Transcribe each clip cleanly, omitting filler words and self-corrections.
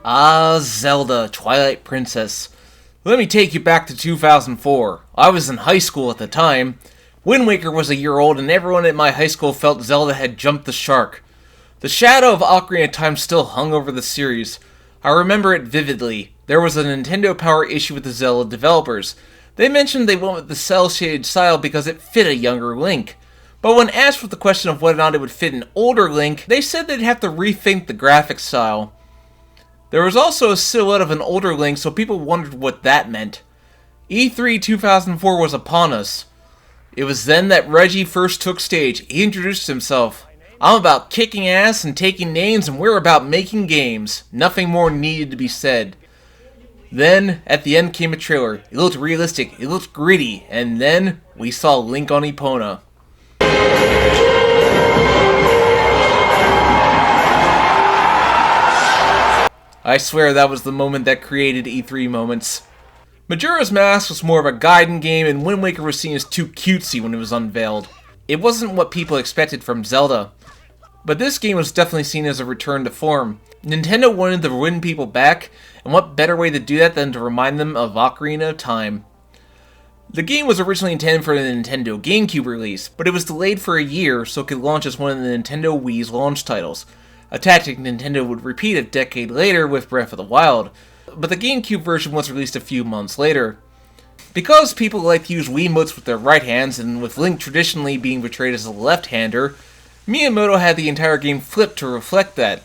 Ah, Zelda, Twilight Princess. Let me take you back to 2004. I was in high school at the time. Wind Waker was a year old and everyone at my high school felt Zelda had jumped the shark. The shadow of Ocarina of Time still hung over the series. I remember it vividly. There was a Nintendo Power issue with the Zelda developers. They mentioned they went with the cel-shaded style because it fit a younger Link. But when asked with the question of whether or not it would fit an older Link, they said they'd have to rethink the graphic style. There was also a silhouette of an older Link, so people wondered what that meant. E3 2004 was upon us. It was then that Reggie first took stage. He introduced himself. I'm about kicking ass and taking names, and we're about making games. Nothing more needed to be said. Then, at the end came a trailer. It looked realistic, it looked gritty, and then we saw Link on Epona. I swear that was the moment that created E3 moments. Majora's Mask was more of a Gaiden game, and Wind Waker was seen as too cutesy when it was unveiled. It wasn't what people expected from Zelda. But this game was definitely seen as a return to form. Nintendo wanted to win people back, and what better way to do that than to remind them of Ocarina of Time. The game was originally intended for the Nintendo GameCube release, but it was delayed for a year so it could launch as one of the Nintendo Wii's launch titles. A tactic Nintendo would repeat a decade later with Breath of the Wild, but the GameCube version was released a few months later. Because people like to use Wiimotes with their right hands, and with Link traditionally being portrayed as a left-hander, Miyamoto had the entire game flipped to reflect that.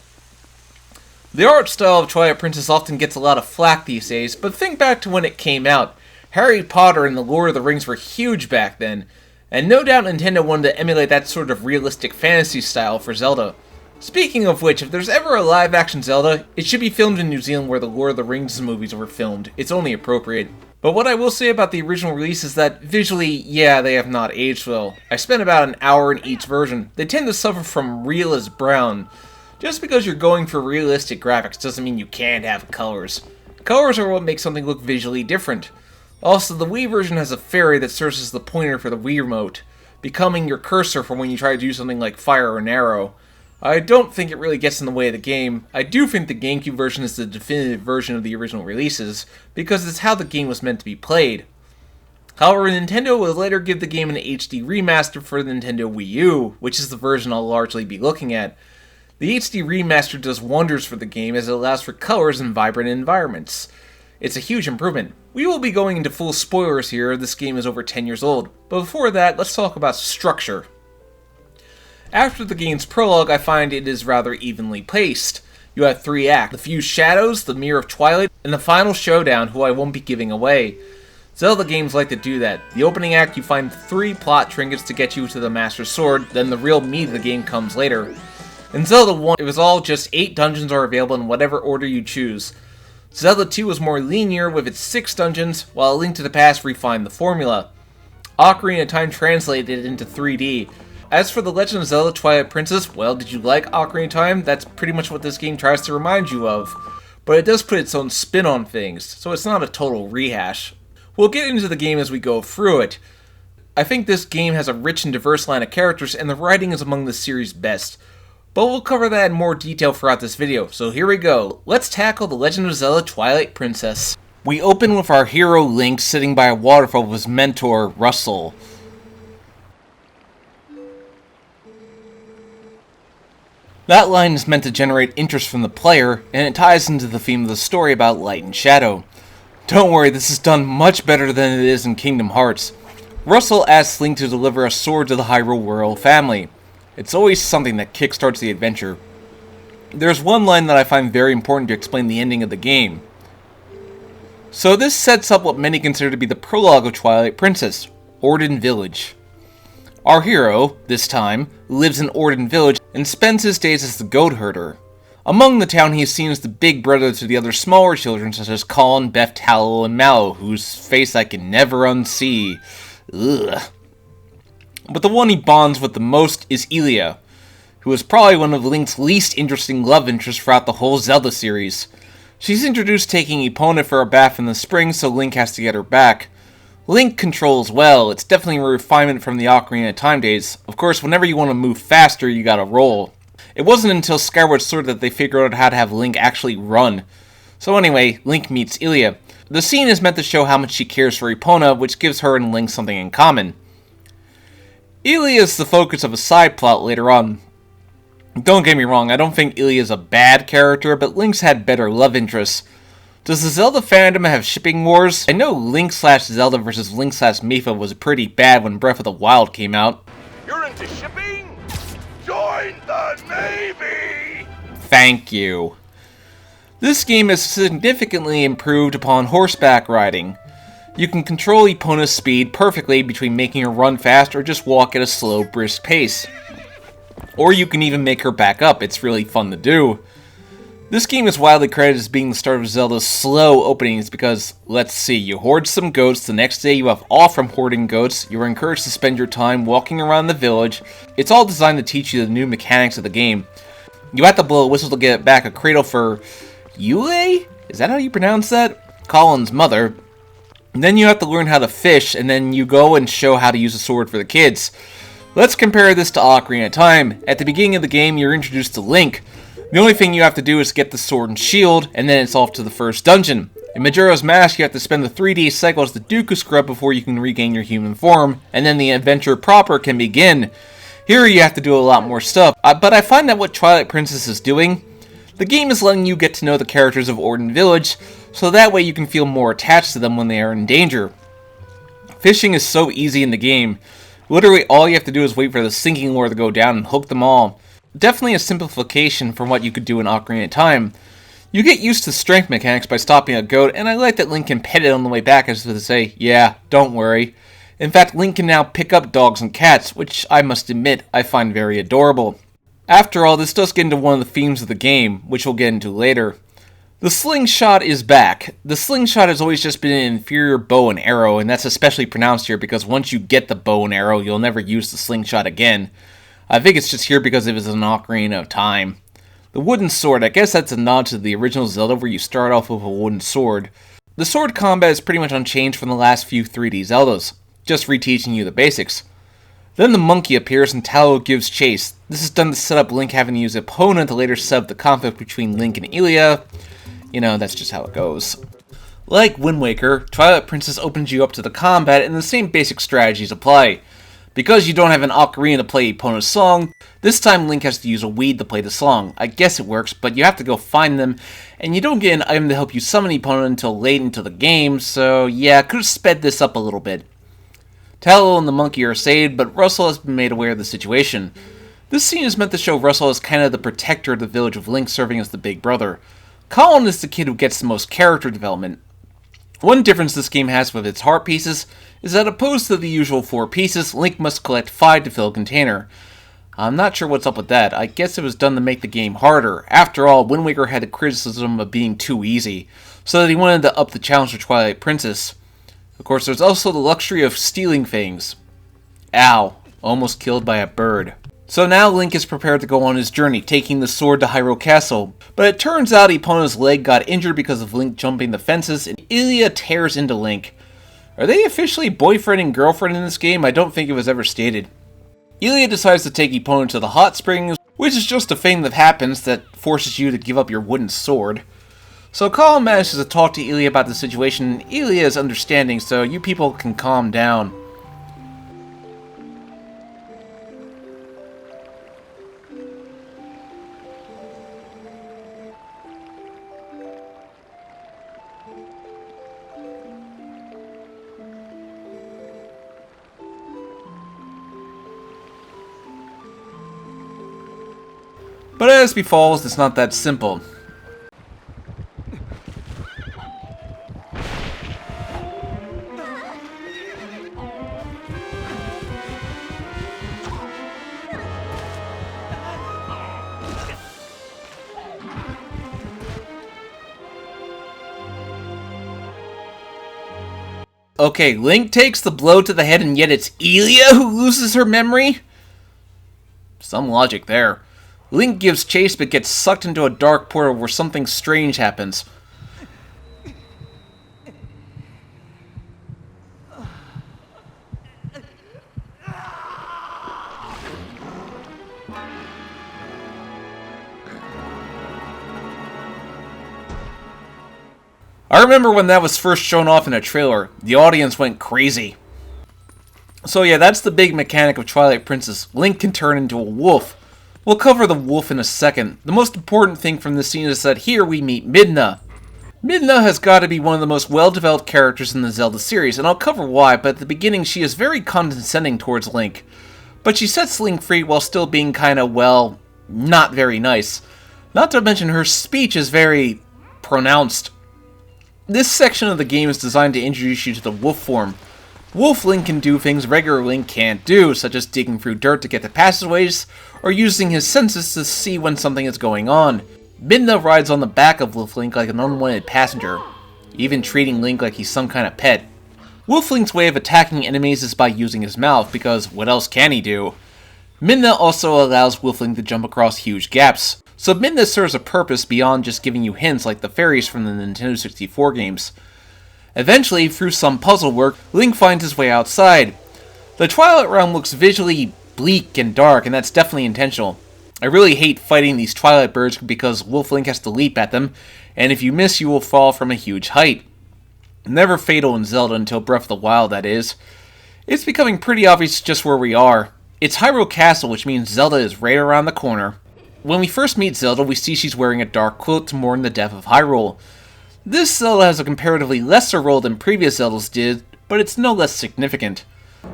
The art style of Twilight Princess often gets a lot of flack these days, but think back to when it came out. Harry Potter and the Lord of the Rings were huge back then, and no doubt Nintendo wanted to emulate that sort of realistic fantasy style for Zelda. Speaking of which, if there's ever a live-action Zelda, it should be filmed in New Zealand where the Lord of the Rings movies were filmed. It's only appropriate. But what I will say about the original release is that visually, yeah, they have not aged well. I spent about an hour in each version. They tend to suffer from real as brown. Just because you're going for realistic graphics doesn't mean you can't have colors. Colors are what make something look visually different. Also, the Wii version has a fairy that serves as the pointer for the Wii remote, becoming your cursor for when you try to do something like fire an arrow. I don't think it really gets in the way of the game. I do think the GameCube version is the definitive version of the original releases, because it's how the game was meant to be played. However, Nintendo would later give the game an HD remaster for the Nintendo Wii U, which is the version I'll largely be looking at. The HD remaster does wonders for the game as it allows for colors and vibrant environments. It's a huge improvement. We will be going into full spoilers here, this game is over 10 years old, but before that, let's talk about structure. After the game's prologue, I find it is rather evenly paced. You have 3 acts, the Fused Shadows, the Mirror of Twilight, and the final showdown, who I won't be giving away. Zelda games like to do that. The opening act, you find 3 plot trinkets to get you to the Master Sword, then the real meat of the game comes later. In Zelda 1, it was all just 8 dungeons are available in whatever order you choose. Zelda 2 was more linear with its 6 dungeons, while A Link to the Past refined the formula. Ocarina of Time translated it into 3D. As for The Legend of Zelda Twilight Princess, well, did you like Ocarina of Time? That's pretty much what this game tries to remind you of. But it does put its own spin on things, so it's not a total rehash. We'll get into the game as we go through it. I think this game has a rich and diverse line of characters, and the writing is among the series' best. But we'll cover that in more detail throughout this video, so here we go. Let's tackle The Legend of Zelda Twilight Princess. We open with our hero Link sitting by a waterfall with his mentor, Russell. That line is meant to generate interest from the player, and it ties into the theme of the story about light and shadow. Don't worry, this is done much better than it is in Kingdom Hearts. Russell asks Link to deliver a sword to the Hyrule royal family. It's always something that kickstarts the adventure. There's one line that I find very important to explain the ending of the game. So this sets up what many consider to be the prologue of Twilight Princess, Orden Village. Our hero, this time, lives in Orden Village and spends his days as the goat herder. Among the town, he is seen as the big brother to the other smaller children such as Colin, Beth, Tallow, and Mallow, whose face I can never unsee. Ugh. But the one he bonds with the most is Elia, who is probably one of Link's least interesting love interests throughout the whole Zelda series. She's introduced taking Epona for a bath in the spring, so Link has to get her back. Link controls well, it's definitely a refinement from the Ocarina of Time days. Of course, whenever you want to move faster, you gotta roll. It wasn't until Skyward Sword that they figured out how to have Link actually run. So anyway, Link meets Ilia. The scene is meant to show how much she cares for Epona, which gives her and Link something in common. Ilia is the focus of a side plot later on. Don't get me wrong, I don't think Ilia is a bad character, but Link's had better love interests. Does the Zelda fandom have shipping wars? I know Link/Zelda versus Link/Mipha was pretty bad when Breath of the Wild came out. You're into shipping? Join the Navy! Thank you. This game is significantly improved upon horseback riding. You can control Epona's speed perfectly between making her run fast or just walk at a slow, brisk pace. Or you can even make her back up, it's really fun to do. This game is widely credited as being the start of Zelda's slow openings because, let's see, you hoard some goats, the next day you have off from hoarding goats, you are encouraged to spend your time walking around the village. It's all designed to teach you the new mechanics of the game. You have to blow a whistle to get back a cradle for Yule? Is that how you pronounce that? Colin's mother. And then you have to learn how to fish, and then you go and show how to use a sword for the kids. Let's compare this to Ocarina of Time. At the beginning of the game, you're introduced to Link. The only thing you have to do is get the sword and shield, and then it's off to the first dungeon. In Majora's Mask, you have to spend the 3-day cycle as the Dooku Scrub before you can regain your human form, and then the adventure proper can begin. Here you have to do a lot more stuff, but I find that what Twilight Princess is doing, the game is letting you get to know the characters of Orden Village, so that way you can feel more attached to them when they are in danger. Fishing is so easy in the game. Literally all you have to do is wait for the sinking lure to go down and hook them all. Definitely a simplification from what you could do in Ocarina of Time. You get used to strength mechanics by stopping a goat, and I like that Link can pet it on the way back as if to say, yeah, don't worry. In fact, Link can now pick up dogs and cats, which I must admit I find very adorable. After all, this does get into one of the themes of the game, which we'll get into later. The slingshot is back. The slingshot has always just been an inferior bow and arrow, and that's especially pronounced here because once you get the bow and arrow, you'll never use the slingshot again. I think it's just here because it was an Ocarina of Time. The wooden sword, I guess that's a nod to the original Zelda where you start off with a wooden sword. The sword combat is pretty much unchanged from the last few 3D Zeldas, just reteaching you the basics. Then the monkey appears and Talo gives chase. This is done to set up Link having to use Epona to later set up the conflict between Link and Ilia. You know, that's just how it goes. Like Wind Waker, Twilight Princess opens you up to the combat and the same basic strategies apply. Because you don't have an ocarina to play Epona's song, this time Link has to use a weed to play the song. I guess it works, but you have to go find them, and you don't get an item to help you summon Epona until late into the game, so yeah, could have sped this up a little bit. Talo and the monkey are saved, but Russell has been made aware of the situation. This scene is meant to show Russell as kind of the protector of the village of Link serving as the big brother. Colin is the kid who gets the most character development. One difference this game has with its heart pieces is that opposed to the usual 4 pieces, Link must collect 5 to fill a container. I'm not sure what's up with that. I guess it was done to make the game harder. After all, Wind Waker had the criticism of being too easy, so that he wanted to up the challenge for Twilight Princess. Of course, there's also the luxury of stealing things. Ow, almost killed by a bird. So now Link is prepared to go on his journey, taking the sword to Hyrule Castle. But it turns out Epona's leg got injured because of Link jumping the fences, and Ilia tears into Link. Are they officially boyfriend and girlfriend in this game? I don't think it was ever stated. Ilia decides to take Epona to the hot springs, which is just a thing that happens that forces you to give up your wooden sword. So Colin manages to talk to Ilia about the situation, and Ilia is understanding, so you people can calm down. But as befalls, it's not that simple. Okay, Link takes the blow to the head and yet it's Ilia who loses her memory? Some logic there. Link gives chase but gets sucked into a dark portal where something strange happens. I remember when that was first shown off in a trailer, the audience went crazy. So yeah, that's the big mechanic of Twilight Princess. Link can turn into a wolf. We'll cover the wolf in a second. The most important thing from this scene is that here we meet Midna. Midna has got to be one of the most well-developed characters in the Zelda series, and I'll cover why, but at the beginning she is very condescending towards Link. But she sets Link free while still being kinda, well, not very nice. Not to mention her speech is very pronounced. This section of the game is designed to introduce you to the wolf form. Wolf Link can do things regular Link can't do, such as digging through dirt to get to passageways, or using his senses to see when something is going on. Midna rides on the back of Wolf Link like an unwanted passenger, even treating Link like he's some kind of pet. Wolf Link's way of attacking enemies is by using his mouth, because what else can he do? Midna also allows Wolf Link to jump across huge gaps, so Midna serves a purpose beyond just giving you hints like the fairies from the Nintendo 64 games. Eventually, through some puzzle work, Link finds his way outside. The Twilight Realm looks visually bleak and dark, and that's definitely intentional. I really hate fighting these Twilight birds because Wolf Link has to leap at them, and if you miss you will fall from a huge height. Never fatal in Zelda until Breath of the Wild, that is. It's becoming pretty obvious just where we are. It's Hyrule Castle, which means Zelda is right around the corner. When we first meet Zelda, we see she's wearing a dark cloak to mourn the death of Hyrule. This Zelda has a comparatively lesser role than previous Zeldas did, but it's no less significant.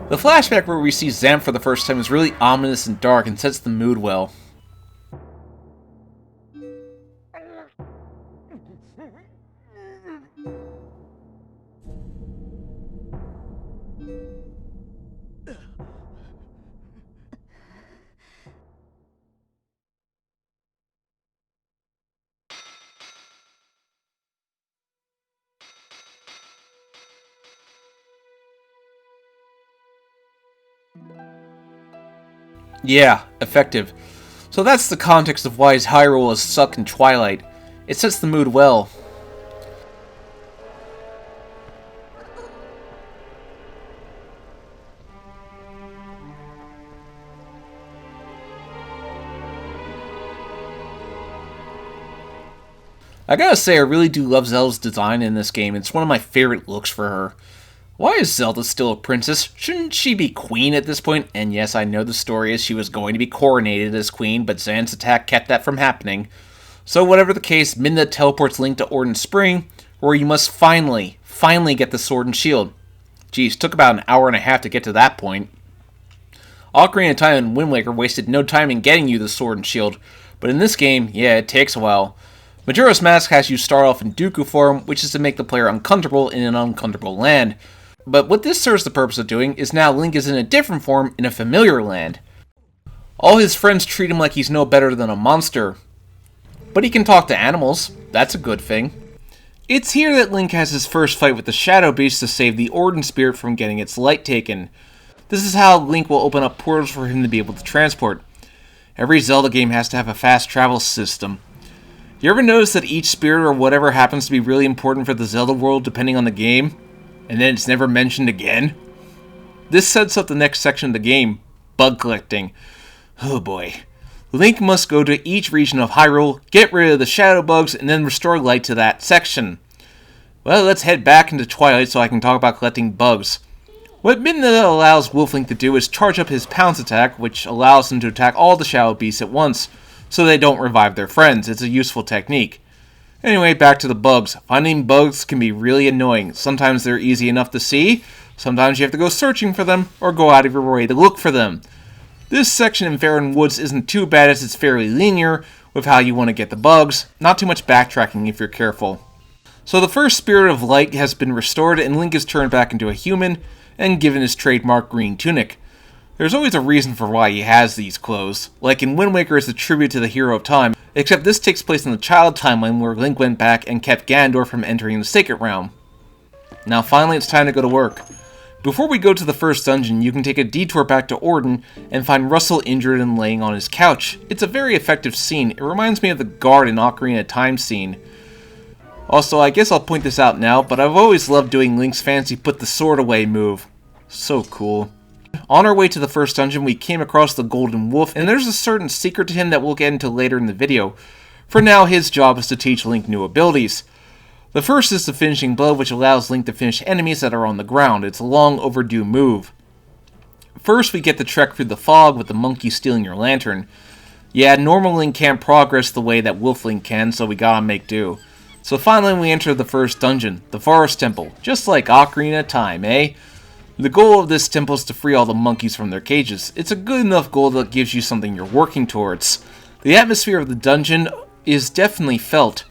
The flashback where we see Zam for the first time is really ominous and dark and sets the mood well. Yeah, effective. So that's the context of why Hyrule is stuck in Twilight. It sets the mood well. I gotta say, I really do love Zelda's design in this game. It's one of my favorite looks for her. Why is Zelda still a princess? Shouldn't she be queen at this point? And yes, I know the story is she was going to be coronated as queen, but Zan's attack kept that from happening. So whatever the case, Midna teleports Link to Orden Spring, where you must finally get the sword and shield. Geez, took about an hour and a half to get to that point. Ocarina of Time and Wind Waker wasted no time in getting you the sword and shield, but in this game, yeah, it takes a while. Majora's Mask has you start off in Dooku form, which is to make the player uncomfortable in an uncomfortable land. But what this serves the purpose of doing is now Link is in a different form in a familiar land. All his friends treat him like he's no better than a monster. But he can talk to animals. That's a good thing. It's here that Link has his first fight with the Shadow Beast to save the Orden Spirit from getting its light taken. This is how Link will open up portals for him to be able to transport. Every Zelda game has to have a fast travel system. You ever notice that each spirit or whatever happens to be really important for the Zelda world depending on the game? And then it's never mentioned again? This sets up the next section of the game, bug collecting. Oh boy. Link must go to each region of Hyrule, get rid of the shadow bugs, and then restore light to that section. Well, let's head back into Twilight so I can talk about collecting bugs. What Midna allows Wolf Link to do is charge up his Pounce attack, which allows him to attack all the shadow beasts at once, so they don't revive their friends. It's a useful technique. Anyway, back to the bugs. Finding bugs can be really annoying. Sometimes they're easy enough to see, sometimes you have to go searching for them, or go out of your way to look for them. This section in Faron Woods isn't too bad as it's fairly linear with how you want to get the bugs, not too much backtracking if you're careful. So the first Spirit of Light has been restored and Link is turned back into a human and given his trademark green tunic. There's always a reason for why he has these clothes, like in Wind Waker as a tribute to the Hero of Time, except this takes place in the Child Timeline where Link went back and kept Ganondorf from entering the Sacred Realm. Now finally it's time to go to work. Before we go to the first dungeon, you can take a detour back to Orden and find Russell injured and laying on his couch. It's a very effective scene. It reminds me of the guard in Ocarina of Time scene. Also, I guess I'll point this out now, but I've always loved doing Link's fancy put the sword away move. So cool. On our way to the first dungeon, we came across the Golden Wolf, and there's a certain secret to him that we'll get into later in the video. For now, his job is to teach Link new abilities. The first is the finishing blow, which allows Link to finish enemies that are on the ground. It's a long overdue move. First, we get the trek through the fog with the monkey stealing your lantern. Yeah, normal Link can't progress the way that Wolf Link can, so we gotta make do. So finally we enter the first dungeon, the Forest Temple, just like Ocarina of Time, eh? The goal of this temple is to free all the monkeys from their cages. It's a good enough goal that gives you something you're working towards. The atmosphere of the dungeon is definitely felt.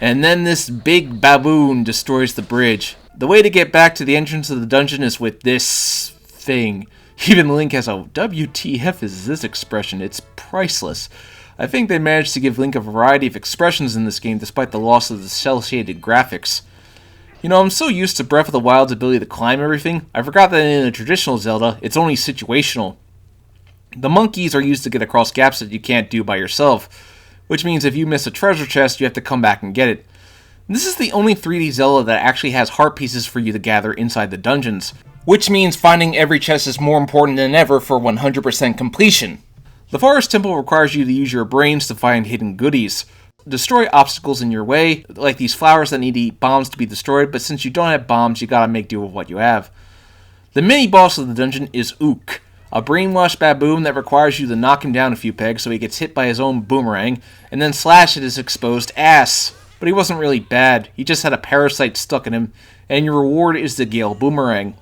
And then this big baboon destroys the bridge. The way to get back to the entrance of the dungeon is with this thing. Even Link has a WTF is this expression, it's priceless. I think they managed to give Link a variety of expressions in this game despite the loss of the cel-shaded graphics. You know, I'm so used to Breath of the Wild's ability to climb everything, I forgot that in a traditional Zelda, it's only situational. The monkeys are used to get across gaps that you can't do by yourself, which means if you miss a treasure chest, you have to come back and get it. This is the only 3D Zelda that actually has heart pieces for you to gather inside the dungeons, which means finding every chest is more important than ever for 100% completion. The Forest Temple requires you to use your brains to find hidden goodies. Destroy obstacles in your way, like these flowers that need to eat bombs to be destroyed, but since you don't have bombs, you gotta make do with what you have. The mini-boss of the dungeon is Ook, a brainwashed baboon that requires you to knock him down a few pegs so he gets hit by his own boomerang, and then slash at his exposed ass. But he wasn't really bad, he just had a parasite stuck in him, and your reward is the Gale Boomerang.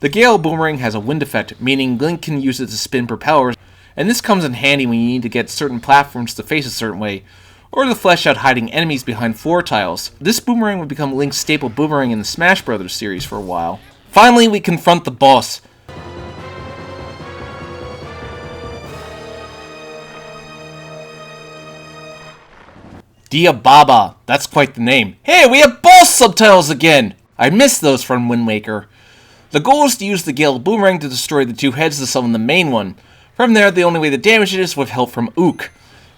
The Gale Boomerang has a wind effect, meaning Link can use it to spin propellers, and this comes in handy when you need to get certain platforms to face a certain way, or to flesh out hiding enemies behind floor tiles. This boomerang would become Link's staple boomerang in the Smash Bros. Series for a while. Finally, we confront the boss. Dia Baba, that's quite the name. Hey, we have boss subtitles again! I missed those from Wind Waker. The goal is to use the Gale Boomerang to destroy the two heads to summon the main one. From there, the only way to damage it is with help from Ook.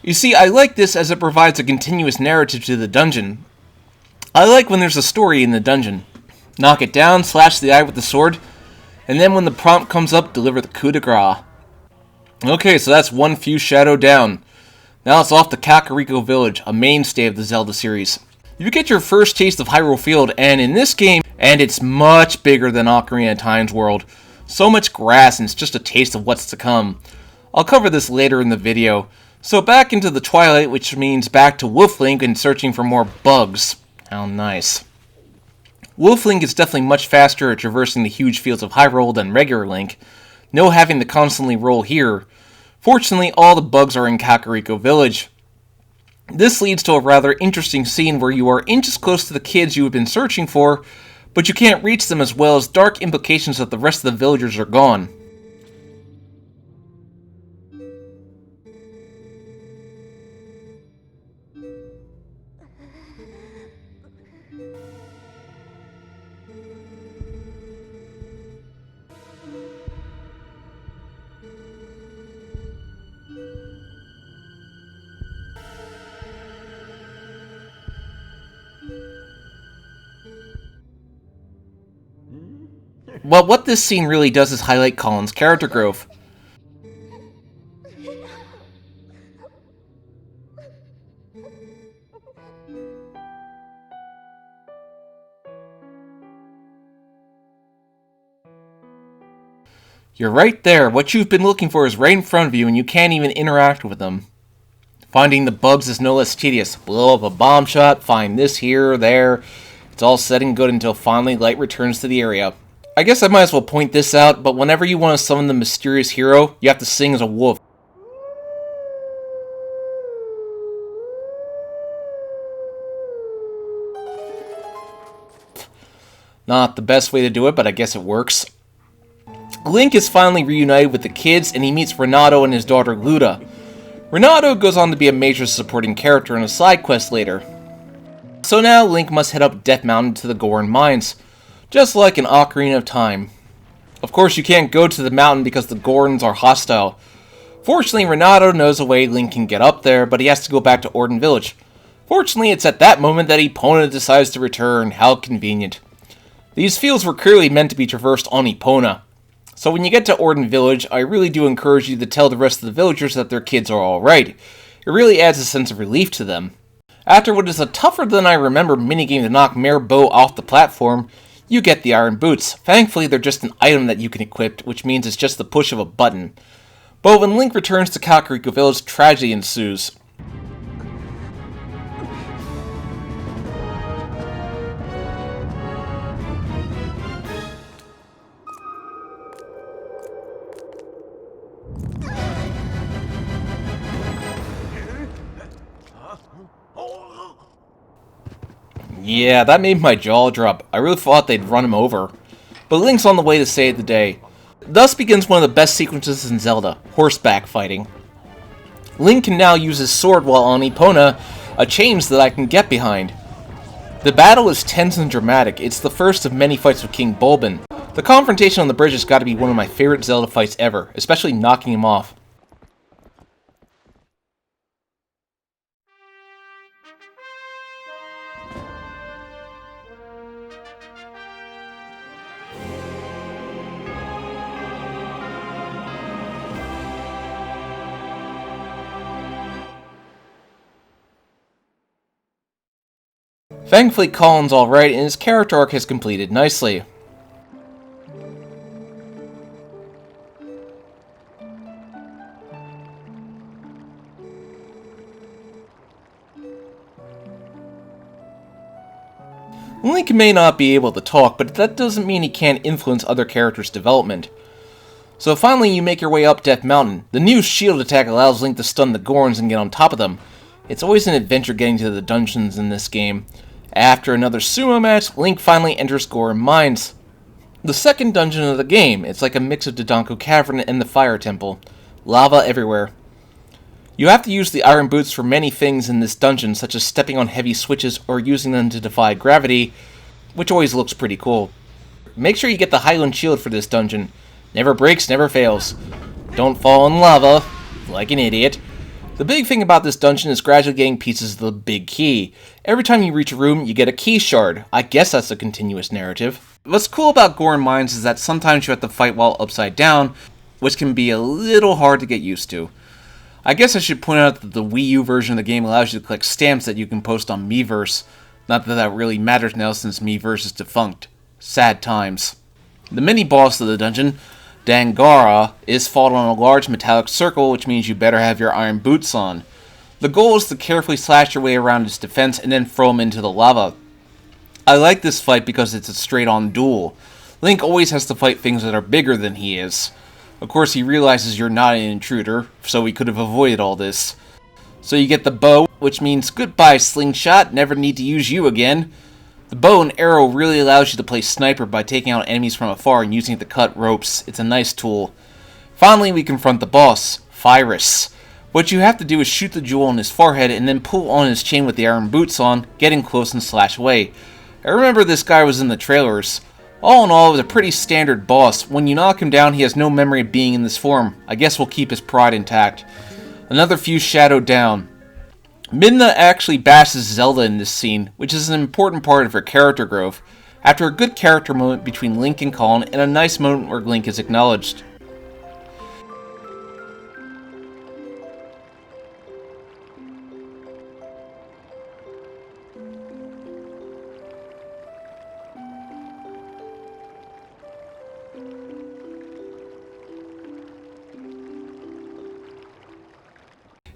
You see, I like this as it provides a continuous narrative to the dungeon. I like when there's a story in the dungeon. Knock it down, slash the eye with the sword, and then when the prompt comes up, deliver the coup de grace. Okay, so that's one few shadow down. Now it's off to Kakariko Village, a mainstay of the Zelda series. You get your first taste of Hyrule Field, and in this game, and it's much bigger than Ocarina of Time's world. So much grass, and it's just a taste of what's to come. I'll cover this later in the video. So back into the Twilight, which means back to Wolf Link and searching for more bugs. How nice. Wolf Link is definitely much faster at traversing the huge fields of Hyrule than regular Link. No having to constantly roll here. Fortunately, all the bugs are in Kakariko Village. This leads to a rather interesting scene where you are inches close to the kids you have been searching for, but you can't reach them, as well as dark implications that the rest of the villagers are gone. Well, what this scene really does is highlight Colin's character growth. You're right there. What you've been looking for is right in front of you and you can't even interact with them. Finding the bugs is no less tedious. Blow up a bomb shot, find this here or there. It's all set and good until finally light returns to the area. I guess I might as well point this out, but whenever you want to summon the mysterious hero, you have to sing as a wolf. Not the best way to do it, but I guess it works. Link is finally reunited with the kids, and he meets Renato and his daughter Luda. Renato goes on to be a major supporting character in a side quest later. So now Link must head up Death Mountain to the Goron Mines, just like in Ocarina of Time. Of course, you can't go to the mountain because the Gorons are hostile. Fortunately, Renato knows a way Link can get up there, but he has to go back to Orden Village. Fortunately, it's at that moment that Epona decides to return. How convenient. These fields were clearly meant to be traversed on Epona. So when you get to Orden Village, I really do encourage you to tell the rest of the villagers that their kids are alright. It really adds a sense of relief to them. After what is a tougher than I remember minigame to knock Mayor Bo off the platform, you get the iron boots. Thankfully, they're just an item that you can equip, which means it's just the push of a button. But when Link returns to Kakariko Village, tragedy ensues. Yeah, that made my jaw drop. I really thought they'd run him over. But Link's on the way to save the day. Thus begins one of the best sequences in Zelda, horseback fighting. Link can now use his sword while on Epona, a change that I can get behind. The battle is tense and dramatic. It's the first of many fights with King Bulbin. The confrontation on the bridge has got to be one of my favorite Zelda fights ever, especially knocking him off. Thankfully, Colin's alright, and his character arc has completed nicely. Link may not be able to talk, but that doesn't mean he can't influence other characters' development. So finally, you make your way up Death Mountain. The new shield attack allows Link to stun the Gorons and get on top of them. It's always an adventure getting to the dungeons in this game. After another sumo match, Link finally enters Goron Mines. The second dungeon of the game. It's like a mix of Dodonko Cavern and the Fire Temple. Lava everywhere. You have to use the iron boots for many things in this dungeon, such as stepping on heavy switches or using them to defy gravity, which always looks pretty cool. Make sure you get the Highland Shield for this dungeon. Never breaks, never fails. Don't fall in lava, like an idiot. The big thing about this dungeon is gradually getting pieces of the big key. Every time you reach a room, you get a key shard. I guess that's a continuous narrative. What's cool about Goron Mines is that sometimes you have to fight while upside down, which can be a little hard to get used to. I guess I should point out that the Wii U version of the game allows you to collect stamps that you can post on Miiverse. Not that that really matters now since Miiverse is defunct. Sad times. The mini-boss of the dungeon, Dangara, is fought on a large metallic circle, which means you better have your iron boots on. The goal is to carefully slash your way around its defense and then throw him into the lava. I like this fight because it's a straight-on duel. Link always has to fight things that are bigger than he is. Of course, he realizes you're not an intruder, so he could have avoided all this. So you get the bow, which means goodbye slingshot, never need to use you again. The bow and arrow really allows you to play sniper by taking out enemies from afar and using it to cut ropes. It's a nice tool. Finally, we confront the boss, Pyrus. What you have to do is shoot the jewel on his forehead and then pull on his chain with the iron boots on, get in close and slash away. I remember this guy was in the trailers. All in all, it was a pretty standard boss. When you knock him down, he has no memory of being in this form. I guess we'll keep his pride intact. Another few shadowed down. Midna actually bashes Zelda in this scene, which is an important part of her character growth, after a good character moment between Link and Colin and a nice moment where Link is acknowledged.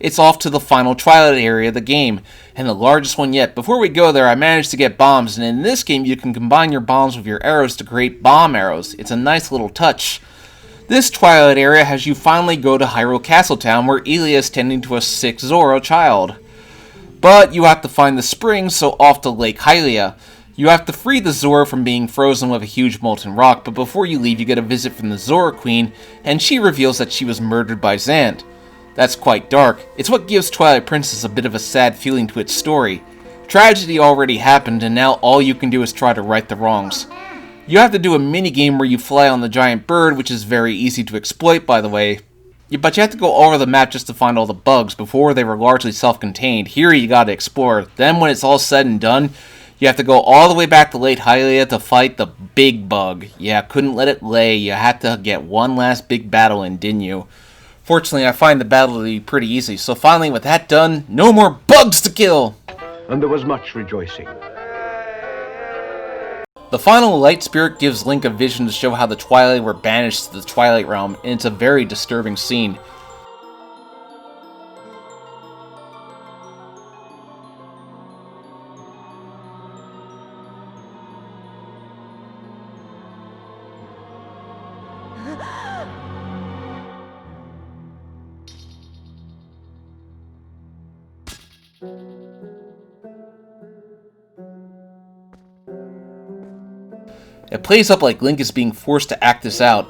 It's off to the final Twilight area of the game, and the largest one yet. Before we go there, I managed to get bombs, and in this game you can combine your bombs with your arrows to create bomb arrows. It's a nice little touch. This Twilight area has you finally go to Hyrule Castle Town, where Elia is tending to a sick Zora child. But you have to find the spring, so off to Lake Hylia. You have to free the Zora from being frozen with a huge molten rock, but before you leave you get a visit from the Zora Queen, and she reveals that she was murdered by Zant. That's quite dark. It's what gives Twilight Princess a bit of a sad feeling to its story. Tragedy already happened, and now all you can do is try to right the wrongs. You have to do a minigame where you fly on the giant bird, which is very easy to exploit, by the way. But you have to go all over the map just to find all the bugs. Before, they were largely self-contained. Here, you gotta explore. Then, when it's all said and done, you have to go all the way back to Lake Hylia to fight the big bug. Yeah, couldn't let it lay. You had to get one last big battle in, didn't you? Fortunately, I find the battle to be pretty easy, so finally with that done, no more bugs to kill! and there was much rejoicing. The final light spirit gives Link a vision to show how the Twilight were banished to the Twilight Realm, and it's a very disturbing scene. It plays up like Link is being forced to act this out.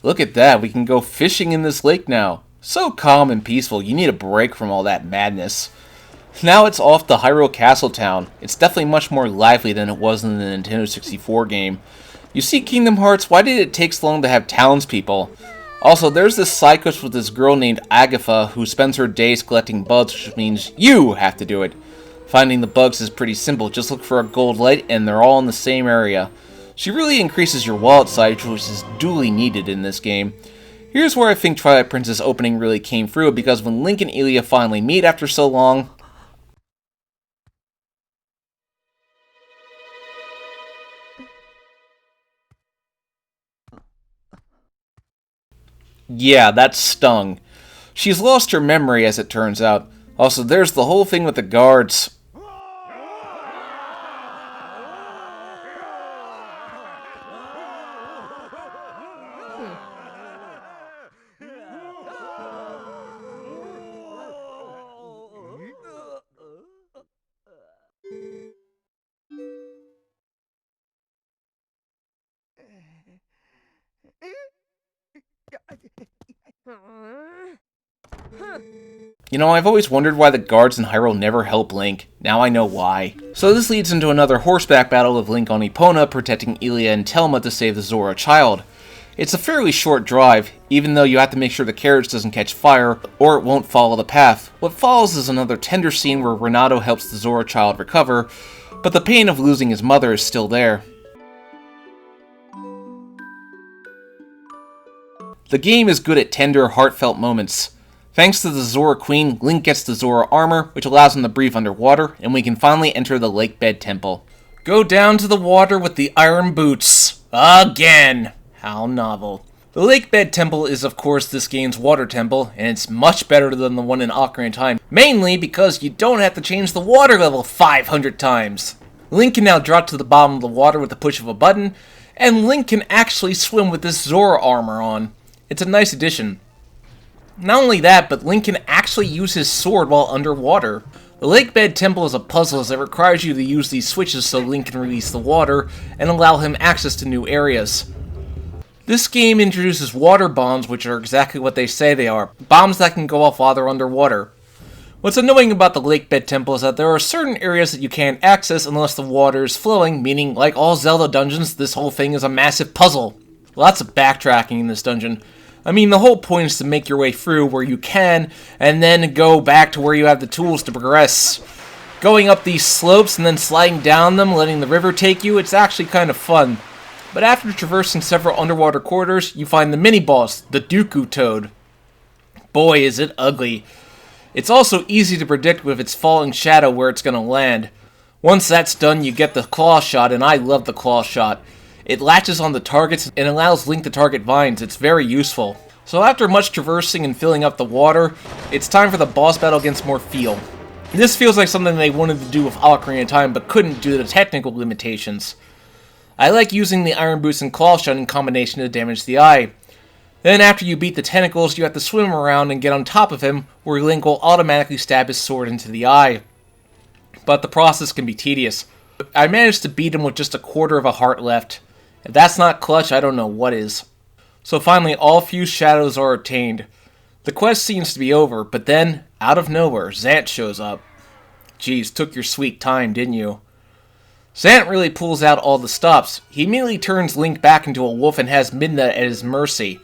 Look at that, we can go fishing in this lake now. So calm and peaceful, you need a break from all that madness. Now it's off to Hyrule Castle Town. It's definitely much more lively than it was in the Nintendo 64 game. You see Kingdom Hearts, why did it take so long to have townspeople? Also, there's this side quest with this girl named Agatha who spends her days collecting bugs, which means you have to do it. Finding the bugs is pretty simple, just look for a gold light and they're all in the same area. She really increases your wallet size, which is duly needed in this game. Here's where I think Twilight Princess opening really came through, because when Link and Ilia finally meet after so long, yeah, that stung. She's lost her memory, as it turns out. Also, there's the whole thing with the guards. You know, I've always wondered why the guards in Hyrule never help Link. Now I know why. So this leads into another horseback battle of Link on Epona protecting Ilia and Telma to save the Zora child. It's a fairly short drive, even though you have to make sure the carriage doesn't catch fire, or it won't follow the path. What follows is another tender scene where Renato helps the Zora child recover, but the pain of losing his mother is still there. The game is good at tender, heartfelt moments. Thanks to the Zora Queen, Link gets the Zora armor, which allows him to breathe underwater, and we can finally enter the Lake Bed Temple. Go down to the water with the iron boots. Again! How novel. The Lake Bed Temple is of course this game's water temple, and it's much better than the one in Ocarina of Time, mainly because you don't have to change the water level 500 times. Link can now drop to the bottom of the water with the push of a button, and Link can actually swim with this Zora armor on. It's a nice addition. Not only that, but Link can actually use his sword while underwater. The Lake Bed Temple is a puzzle as it requires you to use these switches so Link can release the water and allow him access to new areas. This game introduces water bombs, which are exactly what they say they are. Bombs that can go off while they're underwater. What's annoying about the Lake Bed Temple is that there are certain areas that you can't access unless the water is flowing, meaning, like all Zelda dungeons, this whole thing is a massive puzzle. Lots of backtracking in this dungeon. I mean, the whole point is to make your way through where you can, and then go back to where you have the tools to progress. Going up these slopes and then sliding down them, letting the river take you, it's actually kind of fun. But after traversing several underwater corridors, you find the mini-boss, the Dooku Toad. Boy, is it ugly. It's also easy to predict with its falling shadow where it's going to land. Once that's done, you get the claw shot, and I love the claw shot. It latches on the targets and allows Link to target vines. It's very useful. So after much traversing and filling up the water, it's time for the boss battle against Morpheal. This feels like something they wanted to do with Ocarina of Time, but couldn't due to the technical limitations. I like using the Iron Boots and Claw Shot in combination to damage the eye. Then after you beat the tentacles, you have to swim around and get on top of him, where Link will automatically stab his sword into the eye. But the process can be tedious. I managed to beat him with just a quarter of a heart left. If that's not clutch, I don't know what is. So finally, all fused shadows are attained. The quest seems to be over, but then, out of nowhere, Zant shows up. Geez, took your sweet time, didn't you? Zant really pulls out all the stops. He immediately turns Link back into a wolf and has Midna at his mercy.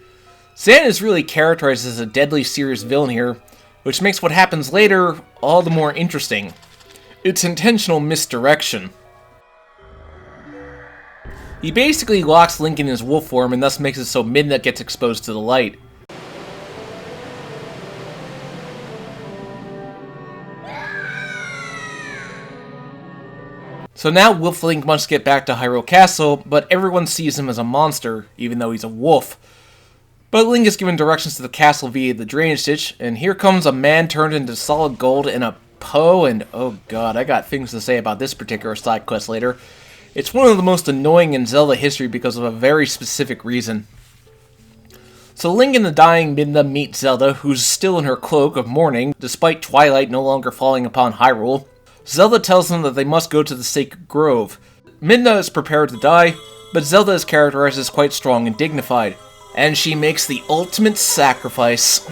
Zant is really characterized as a deadly serious villain here, which makes what happens later all the more interesting. It's intentional misdirection. He basically locks Link in his wolf form and thus makes it so Midna gets exposed to the light. So now Wolf Link must get back to Hyrule Castle, but everyone sees him as a monster, even though he's a wolf. But Link is given directions to the castle via the drainage ditch, and here comes a man turned into solid gold in a Poe, and oh god, I got things to say about this particular side quest later. It's one of the most annoying in Zelda history because of a very specific reason. So Link and the dying Midna meet Zelda, who's still in her cloak of mourning, despite Twilight no longer falling upon Hyrule. Zelda tells them that they must go to the Sacred Grove. Midna is prepared to die, but Zelda is characterized as quite strong and dignified. And she makes the ultimate sacrifice.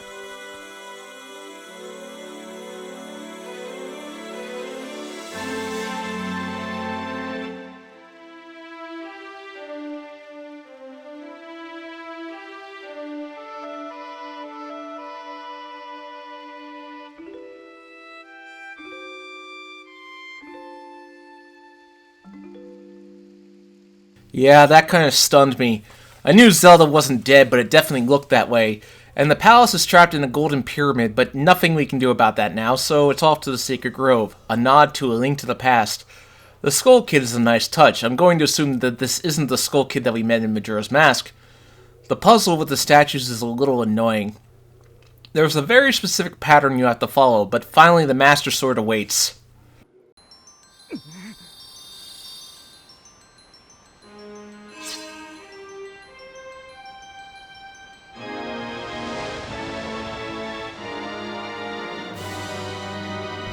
Yeah, that kind of stunned me. I knew Zelda wasn't dead, but it definitely looked that way. And the palace is trapped in a golden pyramid, but nothing we can do about that now, so it's off to the Sacred Grove, a nod to A Link to the Past. The Skull Kid is a nice touch. I'm going to assume that this isn't the Skull Kid that we met in Majora's Mask. The puzzle with the statues is a little annoying. There's a very specific pattern you have to follow, but finally the Master Sword awaits.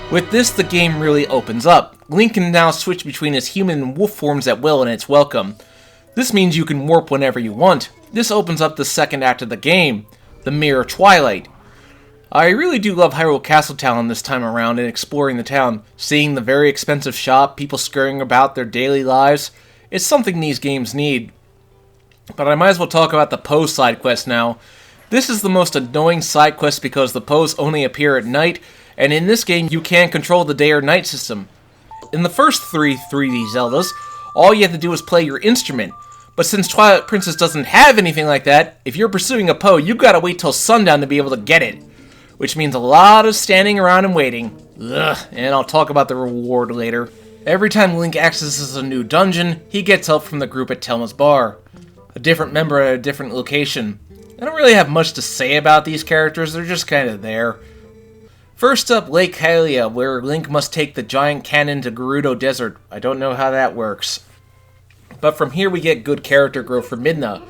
With this, the game really opens up. Link can now switch between his human and wolf forms at will, and it's welcome. This means you can warp whenever you want. This opens up the second act of the game, the Mirror Twilight. I really do love Hyrule Castle Town this time around and exploring the town, seeing the very expensive shop, people scurrying about their daily lives. It's something these games need. But I might as well talk about the Poe side quest now. This is the most annoying side quest because the Poes only appear at night, and in this game, you can't control the day or night system. In the first three 3D Zeldas, all you have to do is play your instrument. But since Twilight Princess doesn't have anything like that, if you're pursuing a Poe, you gotta wait till sundown to be able to get it. Which means a lot of standing around and waiting. Ugh, and I'll talk about the reward later. Every time Link accesses a new dungeon, he gets help from the group at Telma's Bar. A different member at a different location. I don't really have much to say about these characters, they're just kinda there. First up, Lake Hylia, where Link must take the giant cannon to Gerudo Desert. I don't know how that works. But from here we get good character growth for Midna.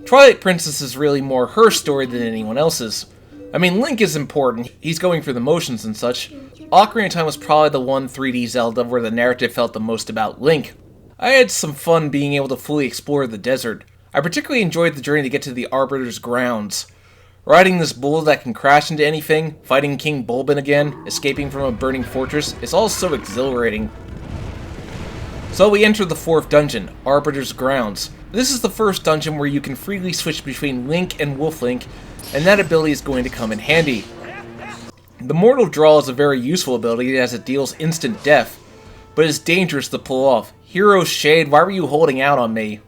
Twilight Princess is really more her story than anyone else's. I mean, Link is important, he's going through the motions and such. Ocarina of Time was probably the one 3D Zelda where the narrative felt the most about Link. I had some fun being able to fully explore the desert. I particularly enjoyed the journey to get to the Arbiter's grounds. Riding this bull that can crash into anything, fighting King Bulbin again, escaping from a burning fortress, it's all so exhilarating. So we enter the fourth dungeon, Arbiter's Grounds. This is the first dungeon where you can freely switch between Link and Wolf Link, and that ability is going to come in handy. The Mortal Draw is a very useful ability as it deals instant death, but it's dangerous to pull off. Hero Shade, why were you holding out on me?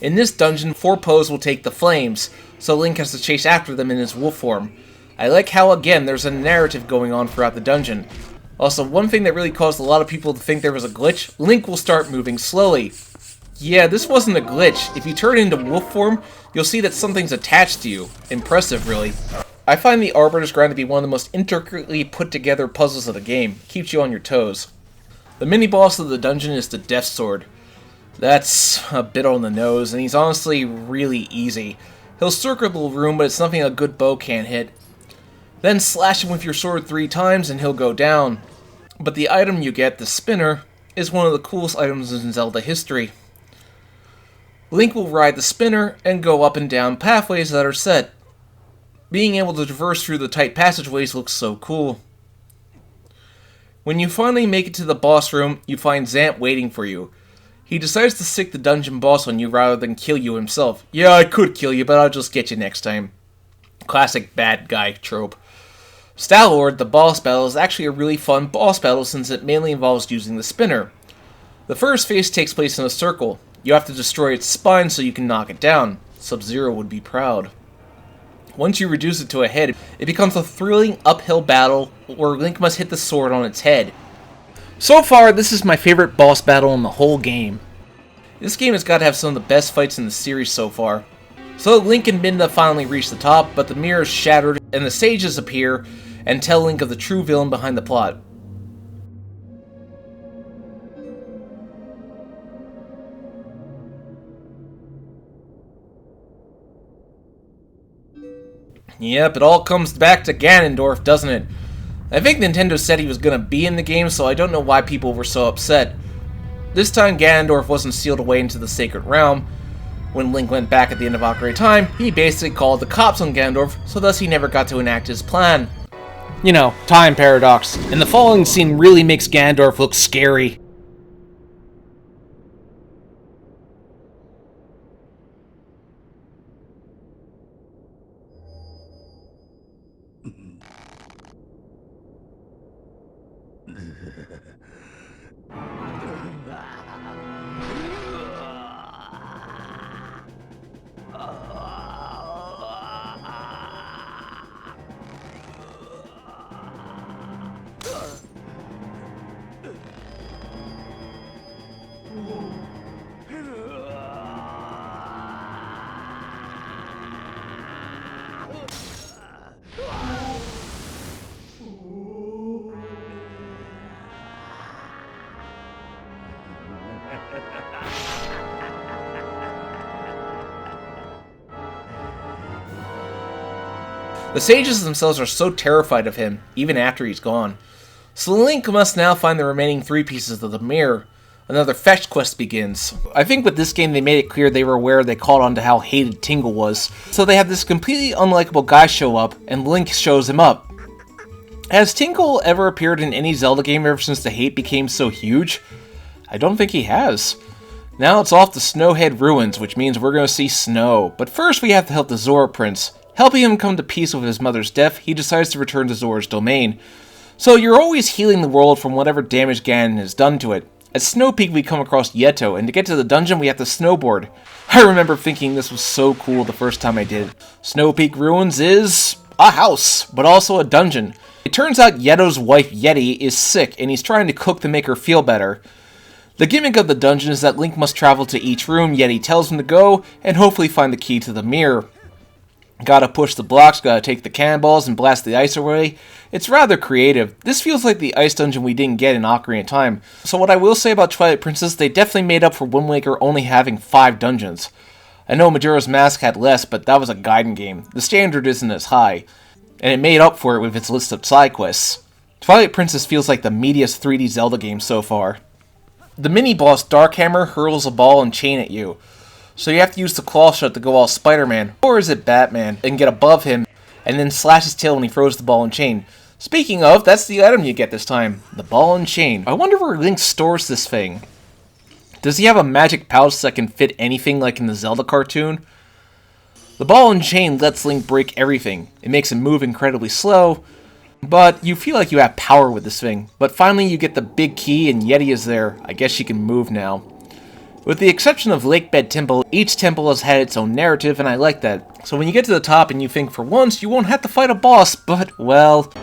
In this dungeon, 4 Poes will take the flames, so Link has to chase after them in his wolf form. I like how, again, there's a narrative going on throughout the dungeon. Also, one thing that really caused a lot of people to think there was a glitch, Link will start moving slowly. Yeah, this wasn't a glitch. If you turn into wolf form, you'll see that something's attached to you. Impressive, really. I find the Arbiter's Ground to be one of the most intricately put together puzzles of the game. Keeps you on your toes. The mini-boss of the dungeon is the Death Sword. That's a bit on the nose, and he's honestly really easy. He'll circle the room, but it's nothing a good bow can't hit. Then slash him with your sword 3 times and he'll go down. But the item you get, the spinner, is one of the coolest items in Zelda history. Link will ride the spinner and go up and down pathways that are set. Being able to traverse through the tight passageways looks so cool. When you finally make it to the boss room, you find Zant waiting for you. He decides to sick the dungeon boss on you rather than kill you himself. Yeah, I could kill you, but I'll just get you next time. Classic bad guy trope. Star-Lord, the boss battle, is actually a really fun boss battle since it mainly involves using the spinner. The first phase takes place in a circle. You have to destroy its spine so you can knock it down. Sub-Zero would be proud. Once you reduce it to a head, it becomes a thrilling uphill battle where Link must hit the sword on its head. So far, this is my favorite boss battle in the whole game. This game has got to have some of the best fights in the series so far. So Link and Midna finally reach the top, but the mirror is shattered and the sages appear and tell Link of the true villain behind the plot. Yep, it all comes back to Ganondorf, doesn't it? I think Nintendo said he was gonna be in the game, so I don't know why people were so upset. This time Ganondorf wasn't sealed away into the Sacred Realm. When Link went back at the end of Ocarina of Time, he basically called the cops on Ganondorf, so thus he never got to enact his plan. You know, time paradox. And the following scene really makes Ganondorf look scary. The sages themselves are so terrified of him, even after he's gone. So Link must now find the remaining 3 pieces of the mirror. Another fetch quest begins. I think with this game they made it clear they were aware they caught on to how hated Tingle was. So they have this completely unlikable guy show up, and Link shows him up. Has Tingle ever appeared in any Zelda game ever since the hate became so huge? I don't think he has. Now it's off to Snowhead Ruins, which means we're going to see snow. But first we have to help the Zora Prince. Helping him come to peace with his mother's death, he decides to return to Zora's domain. So you're always healing the world from whatever damage Ganon has done to it. At Snow Peak we come across Yeto, and to get to the dungeon we have to snowboard. I remember thinking this was so cool the first time I did it. Snow Peak Ruins is a house, but also a dungeon. It turns out Yeto's wife Yeti is sick, and he's trying to cook to make her feel better. The gimmick of the dungeon is that Link must travel to each room Yeti tells him to go, and hopefully find the key to the mirror. Gotta push the blocks, gotta take the cannonballs and blast the ice away. It's rather creative. This feels like the ice dungeon we didn't get in Ocarina of Time. So what I will say about Twilight Princess, they definitely made up for Wind Waker only having 5 dungeons. I know Majora's Mask had less, but that was a Gaiden game. The standard isn't as high. And it made up for it with its list of side quests. Twilight Princess feels like the meatiest 3D Zelda game so far. The mini-boss Darkhammer hurls a ball and chain at you. So you have to use the claw shot to go all Spider-Man, or is it Batman, and get above him, and then slash his tail when he throws the ball and chain. Speaking of, that's the item you get this time, the ball and chain. I wonder where Link stores this thing. Does he have a magic pouch that can fit anything like in the Zelda cartoon? The ball and chain lets Link break everything. It makes him move incredibly slow, but you feel like you have power with this thing. But finally you get the big key and Yeti is there. I guess she can move now. With the exception of Lakebed Temple, each temple has had its own narrative, and I like that. So when you get to the top and you think for once you won't have to fight a boss, but, well...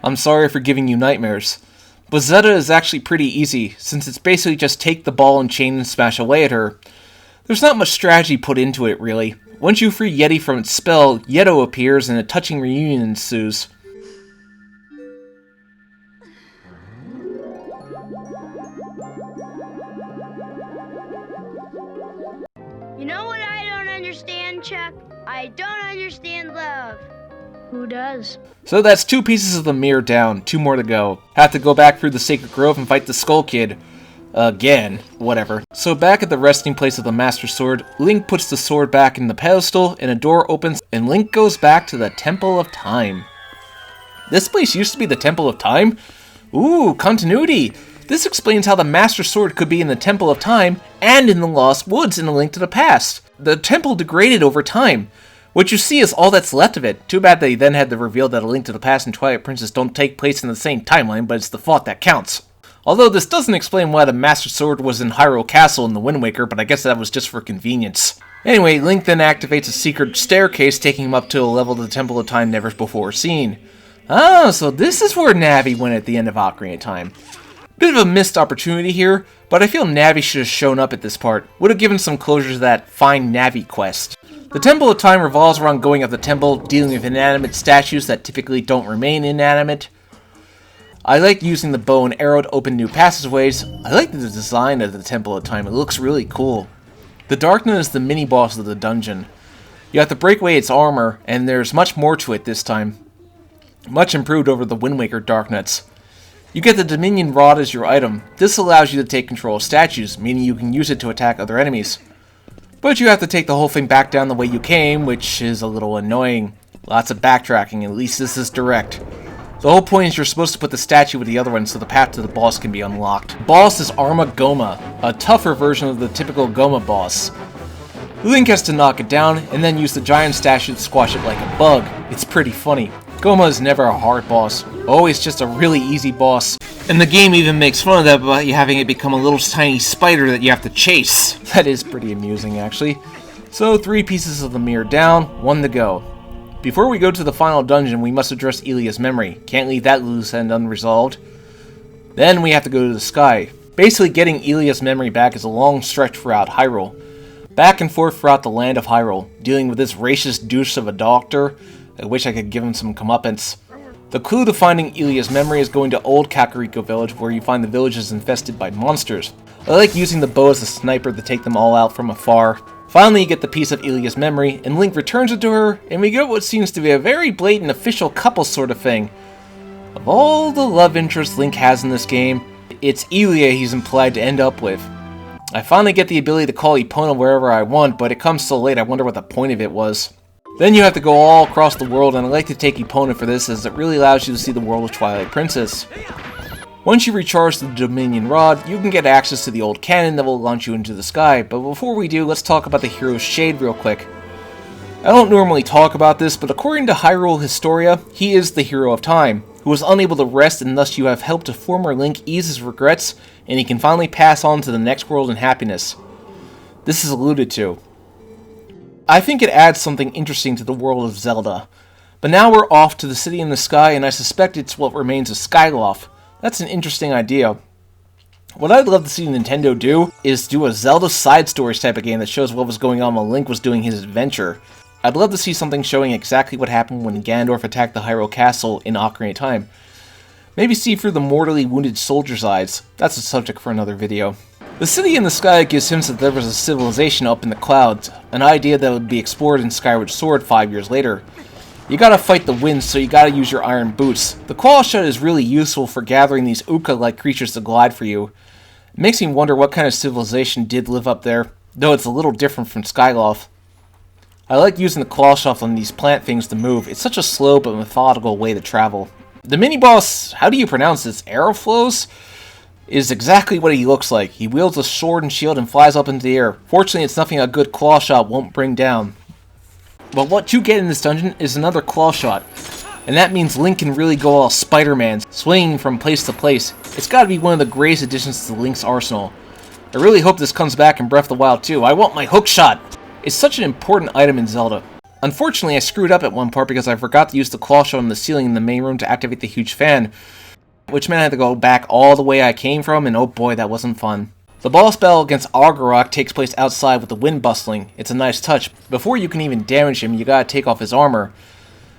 I'm sorry for giving you nightmares. But Zelda is actually pretty easy, since it's basically just take the ball and chain and smash away at her. There's not much strategy put into it, really. Once you free Yeti from its spell, Yeto appears and a touching reunion ensues. You know what I don't understand, Chuck? I don't understand love. Who does? So that's 2 pieces of the mirror down, 2 more to go. Have to go back through the Sacred Grove and fight the Skull Kid. Again. Whatever. So back at the resting place of the Master Sword, Link puts the sword back in the pedestal, and a door opens, and Link goes back to the Temple of Time. This place used to be the Temple of Time? Ooh, continuity! This explains how the Master Sword could be in the Temple of Time and in the Lost Woods in A Link to the Past. The temple degraded over time. What you see is all that's left of it. Too bad they then had to reveal that A Link to the Past and Twilight Princess don't take place in the same timeline, but it's the thought that counts. Although this doesn't explain why the Master Sword was in Hyrule Castle in the Wind Waker, but I guess that was just for convenience. Anyway, Link then activates a secret staircase taking him up to a level of the Temple of Time never before seen. Oh, so this is where Navi went at the end of Ocarina of Time. Bit of a missed opportunity here, but I feel Navi should have shown up at this part. Would have given some closure to that Find Navi quest. The Temple of Time revolves around going up the temple, dealing with inanimate statues that typically don't remain inanimate. I like using the bow and arrow to open new passageways. I like the design of the Temple of Time, it looks really cool. The Darkness is the mini-boss of the dungeon. You have to break away its armor, and there's much more to it this time. Much improved over the Wind Waker Darknuts. You get the Dominion Rod as your item. This allows you to take control of statues, meaning you can use it to attack other enemies. But you have to take the whole thing back down the way you came, which is a little annoying. Lots of backtracking, at least this is direct. The whole point is you're supposed to put the statue with the other one so the path to the boss can be unlocked. The boss is Arma Goma, a tougher version of the typical Goma boss. Link has to knock it down, and then use the giant statue to squash it like a bug. It's pretty funny. Goma is never a hard boss, always just a really easy boss. And the game even makes fun of that by having it become a little tiny spider that you have to chase. That is pretty amusing, actually. So 3 pieces of the mirror down, 1 to go. Before we go to the final dungeon, we must address Elia's memory. Can't leave that loose end unresolved. Then we have to go to the sky. Basically, getting Elia's memory back is a long stretch throughout Hyrule. Back and forth throughout the land of Hyrule, dealing with this racist douche of a doctor. I wish I could give him some comeuppance. The clue to finding Elia's memory is going to Old Kakariko Village, where you find the village is infested by monsters. I like using the bow as a sniper to take them all out from afar. Finally, you get the piece of Elia's memory, and Link returns it to her, and we get what seems to be a very blatant official couple sort of thing. Of all the love interests Link has in this game, it's Elia he's implied to end up with. I finally get the ability to call Epona wherever I want, but it comes so late I wonder what the point of it was. Then you have to go all across the world, and I like to take Epona for this as it really allows you to see the world of Twilight Princess. Once you recharge the Dominion Rod, you can get access to the old cannon that will launch you into the sky, but before we do, let's talk about the hero's shade real quick. I don't normally talk about this, but according to Hyrule Historia, he is the hero of time, who was unable to rest, and thus you have helped a former Link ease his regrets, and he can finally pass on to the next world in happiness. This is alluded to. I think it adds something interesting to the world of Zelda. But now we're off to the city in the sky, and I suspect it's what remains of Skyloft. That's an interesting idea. What I'd love to see Nintendo do is do a Zelda side stories type of game that shows what was going on while Link was doing his adventure. I'd love to see something showing exactly what happened when Ganondorf attacked the Hyrule Castle in Ocarina of Time. Maybe see through the mortally wounded soldier's eyes. That's a subject for another video. The city in the sky gives hints that there was a civilization up in the clouds, an idea that would be explored in Skyward Sword 5 years later. You gotta fight the winds, so you gotta use your iron boots. The claw shot is really useful for gathering these Uka-like creatures to glide for you. It makes me wonder what kind of civilization did live up there, though it's a little different from Skyloft. I like using the claw shot on these plant things to move. It's such a slow but methodical way to travel. The mini-boss, how do you pronounce this, Aeroflows? Is exactly what he looks like. He wields a sword and shield and flies up into the air. Fortunately, it's nothing a good claw shot won't bring down. But what you get in this dungeon is another claw shot. And that means Link can really go all Spider-Man, swinging from place to place. It's gotta be one of the greatest additions to Link's arsenal. I really hope this comes back in Breath of the Wild too. I want my hook shot! It's such an important item in Zelda. Unfortunately, I screwed up at one part because I forgot to use the claw shot on the ceiling in the main room to activate the huge fan, which meant I had to go back all the way I came from, and oh boy, that wasn't fun. The boss battle against Argorok takes place outside with the wind bustling. It's a nice touch. Before you can even damage him, you gotta take off his armor.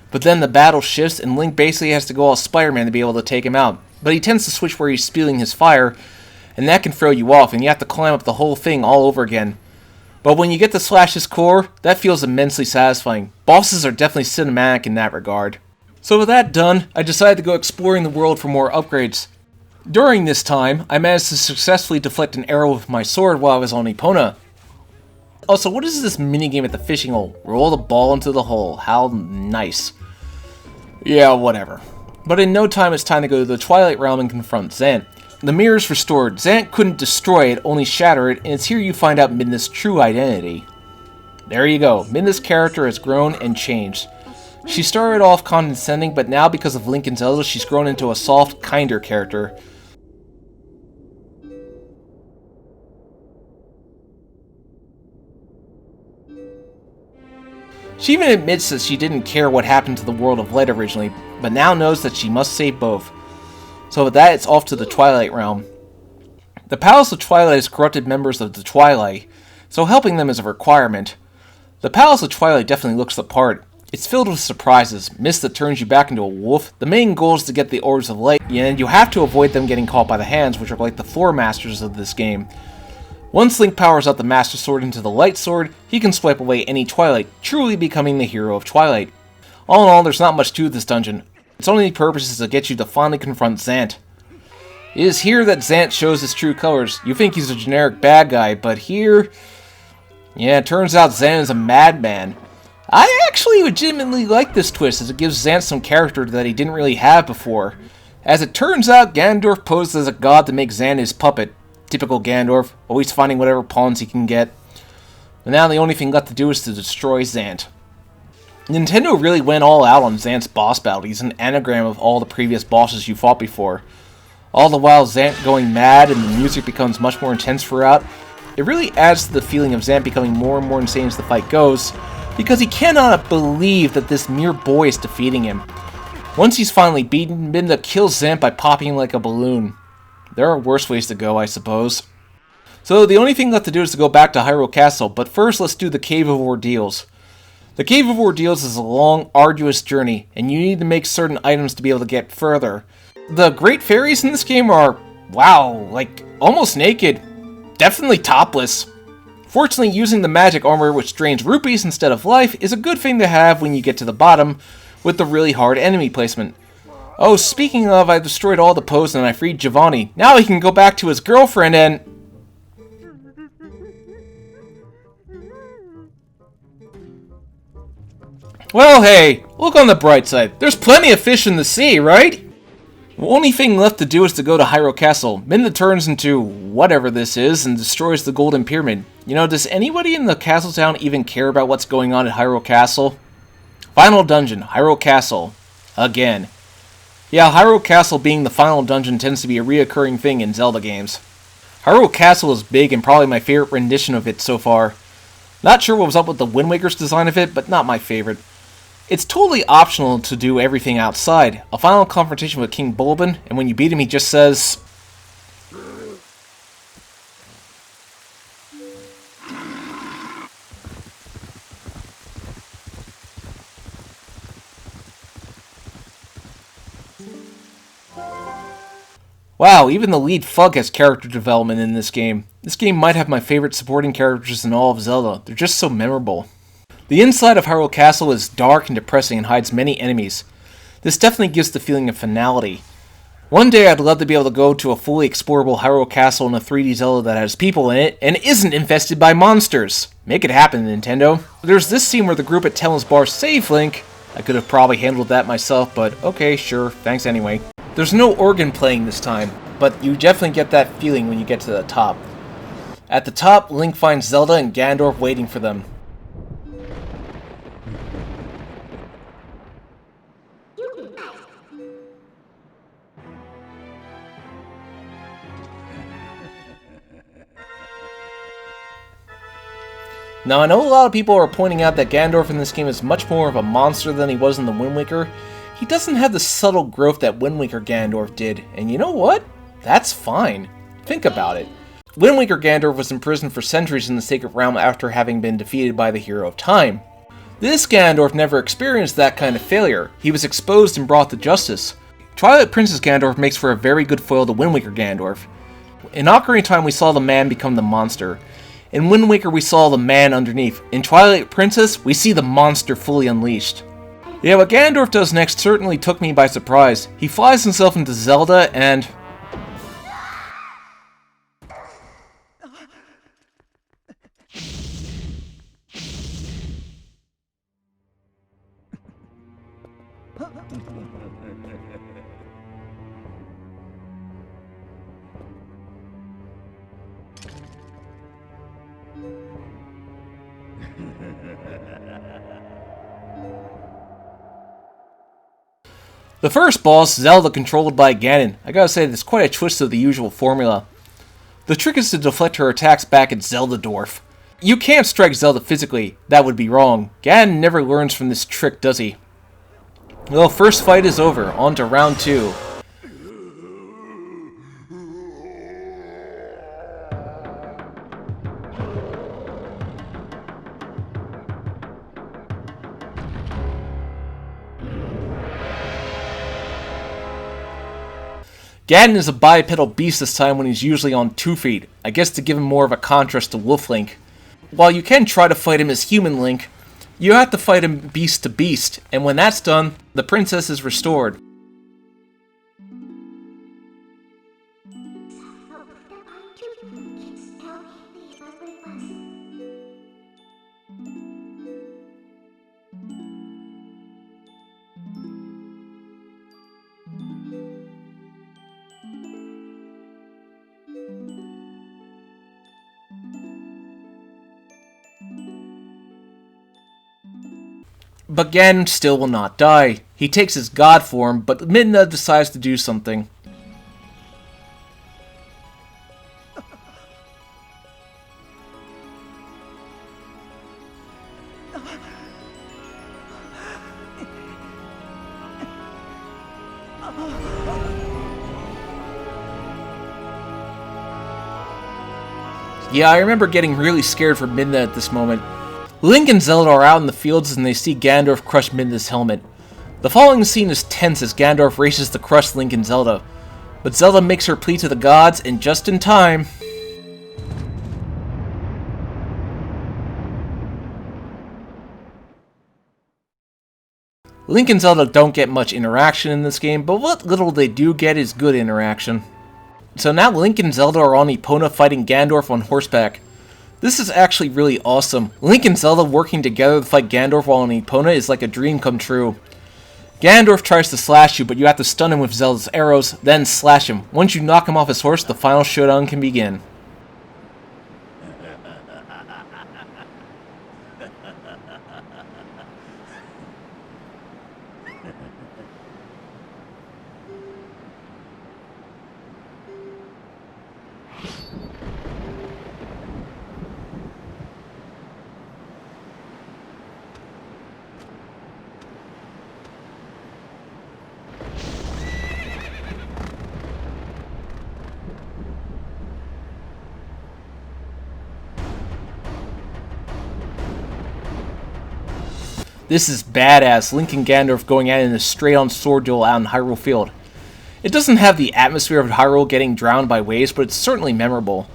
But then the battle shifts, and Link basically has to go all Spider-Man to be able to take him out. But he tends to switch where he's spewing his fire, and that can throw you off, and you have to climb up the whole thing all over again. But when you get to slash his core, that feels immensely satisfying. Bosses are definitely cinematic in that regard. So with that done, I decided to go exploring the world for more upgrades. During this time, I managed to successfully deflect an arrow with my sword while I was on Epona. Also, what is this minigame at the fishing hole? Roll the ball into the hole. How nice. Yeah, whatever. But in no time, it's time to go to the Twilight Realm and confront Zant. The mirror is restored. Zant couldn't destroy it, only shatter it, and it's here you find out Midna's true identity. There you go. Midna's character has grown and changed. She started off condescending, but now because of Link and Zelda, she's grown into a soft, kinder character. She even admits that she didn't care what happened to the World of Light originally, but now knows that she must save both. So with that, it's off to the Twilight Realm. The Palace of Twilight has corrupted members of the Twilight, so helping them is a requirement. The Palace of Twilight definitely looks the part. It's filled with surprises, mist that turns you back into a wolf. The main goal is to get the Orbs of Light, and you have to avoid them getting caught by the hands, which are like the floor masters of this game. Once Link powers out the Master Sword into the Light Sword, he can swipe away any Twilight, truly becoming the hero of Twilight. All in all, there's not much to this dungeon. Its only purpose is to get you to finally confront Zant. It is here that Zant shows his true colors. You think he's a generic bad guy, but here... yeah, it turns out Zant is a madman. I actually legitimately like this twist, as it gives Zant some character that he didn't really have before. As it turns out, Ganondorf posed as a god to make Zant his puppet. Typical Ganondorf, always finding whatever pawns he can get. And now the only thing left to do is to destroy Zant. Nintendo really went all out on Zant's boss battle. He's an anagram of all the previous bosses you fought before. All the while Zant going mad and the music becomes much more intense throughout. It really adds to the feeling of Zant becoming more and more insane as the fight goes, because he cannot believe that this mere boy is defeating him. Once he's finally beaten, Midna kills Zant by popping him like a balloon. There are worse ways to go, I suppose. So the only thing left to do is to go back to Hyrule Castle, but first let's do the Cave of Ordeals. The Cave of Ordeals is a long, arduous journey, and you need to make certain items to be able to get further. The Great Fairies in this game are, wow, like, almost naked. Definitely topless. Fortunately, using the magic armor, which drains rupees instead of life, is a good thing to have when you get to the bottom, with the really hard enemy placement. Oh, speaking of, I destroyed all the posts and I freed Giovanni. Now he can go back to his girlfriend and... well, hey, look on the bright side. There's plenty of fish in the sea, right? The only thing left to do is to go to Hyrule Castle. Midna turns into whatever this is and destroys the Golden Pyramid. You know, does anybody in the castle town even care about what's going on at Hyrule Castle? Final dungeon, Hyrule Castle. Again. Yeah, Hyrule Castle being the final dungeon tends to be a reoccurring thing in Zelda games. Hyrule Castle is big and probably my favorite rendition of it so far. Not sure what was up with the Wind Waker's design of it, but not my favorite. It's totally optional to do everything outside. A final confrontation with King Bulbin, and when you beat him he just says... wow, even the lead Fug has character development in this game. This game might have my favorite supporting characters in all of Zelda. They're just so memorable. The inside of Hyrule Castle is dark and depressing and hides many enemies. This definitely gives the feeling of finality. One day I'd love to be able to go to a fully explorable Hyrule Castle in a 3D Zelda that has people in it and isn't infested by monsters. Make it happen, Nintendo. There's this scene where the group at Tellen's Bar save Link. I could have probably handled that myself, but okay, sure, thanks anyway. There's no organ playing this time, but you definitely get that feeling when you get to the top. At the top, Link finds Zelda and Ganondorf waiting for them. Now, I know a lot of people are pointing out that Ganondorf in this game is much more of a monster than he was in the Wind Waker. He doesn't have the subtle growth that Wind Waker Ganondorf did, and you know what? That's fine. Think about it. Wind Waker Ganondorf was imprisoned for centuries in the Sacred Realm after having been defeated by the Hero of Time. This Ganondorf never experienced that kind of failure. He was exposed and brought to justice. Twilight Princess Ganondorf makes for a very good foil to Wind Waker Ganondorf. In Ocarina of Time, we saw the man become the monster. In Wind Waker, we saw the man underneath. In Twilight Princess, we see the monster fully unleashed. Yeah, what Ganondorf does next certainly took me by surprise. He flies himself into Zelda and... The first boss, Zelda, controlled by Ganon. I gotta say, there's quite a twist of the usual formula. The trick is to deflect her attacks back at Zelda Dwarf. You can't strike Zelda physically, that would be wrong. Ganon never learns from this trick, does he? Well, first fight is over, on to round 2. Ganon is a bipedal beast this time when he's usually on 2 feet, I guess to give him more of a contrast to Wolf Link. While you can try to fight him as Human Link, you have to fight him beast to beast, and when that's done, the princess is restored. But Ganon still will not die. He takes his god form, but Midna decides to do something. Yeah, I remember getting really scared for Midna at this moment. Link and Zelda are out in the fields and they see Ganondorf crush Midna's helmet. The following scene is tense as Ganondorf races to crush Link and Zelda. But Zelda makes her plea to the gods, and just in time... Link and Zelda don't get much interaction in this game, but what little they do get is good interaction. So now Link and Zelda are on Epona fighting Ganondorf on horseback. This is actually really awesome. Link and Zelda working together to fight Ganondorf while on Epona is like a dream come true. Ganondorf tries to slash you, but you have to stun him with Zelda's arrows, then slash him. Once you knock him off his horse, the final showdown can begin. This is badass, Link and Ganondorf going at it in a straight-on sword duel out in Hyrule Field. It doesn't have the atmosphere of Hyrule getting drowned by waves, but it's certainly memorable.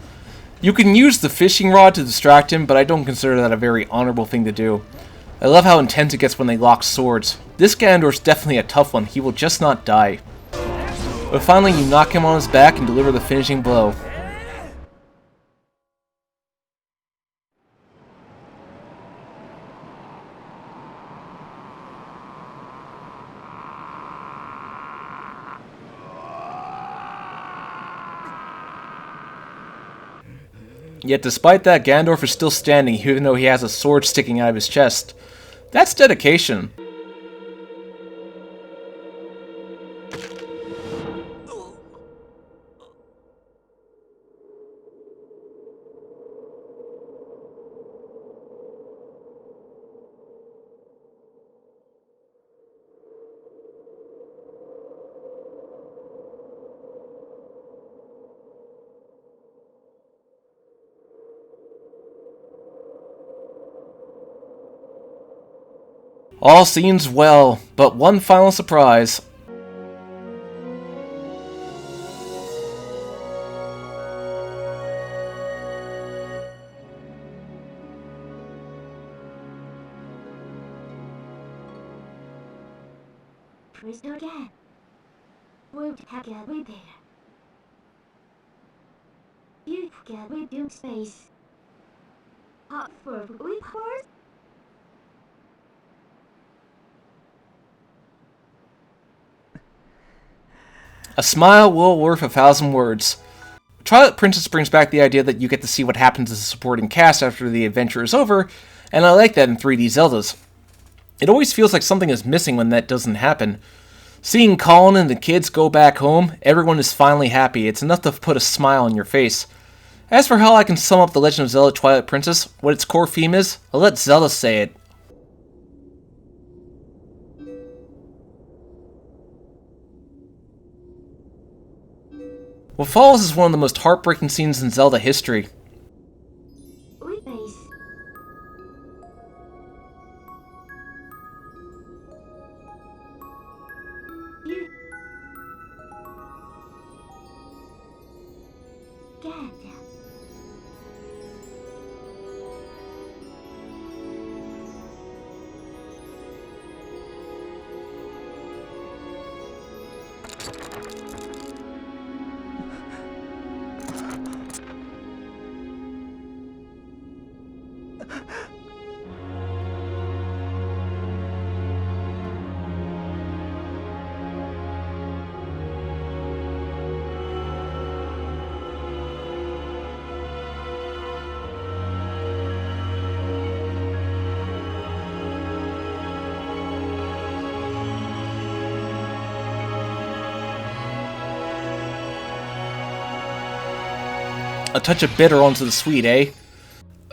You can use the fishing rod to distract him, but I don't consider that a very honorable thing to do. I love how intense it gets when they lock swords. This Ganondorf's definitely a tough one, he will just not die. But finally you knock him on his back and deliver the finishing blow. Yet despite that, Ganondorf is still standing even though he has a sword sticking out of his chest. That's dedication. All seems well, but one final surprise. Crystal again. Would have got with there. You forget we do space. Hot for we horse. A smile well worth 1,000 words. Twilight Princess brings back the idea that you get to see what happens to the supporting cast after the adventure is over, and I like that in 3D Zeldas. It always feels like something is missing when that doesn't happen. Seeing Colin and the kids go back home, everyone is finally happy. It's enough to put a smile on your face. As for how I can sum up The Legend of Zelda Twilight Princess, what its core theme is, I'll let Zelda say it. What follows is one of the most heartbreaking scenes in Zelda history. A touch of bitter onto the sweet, eh?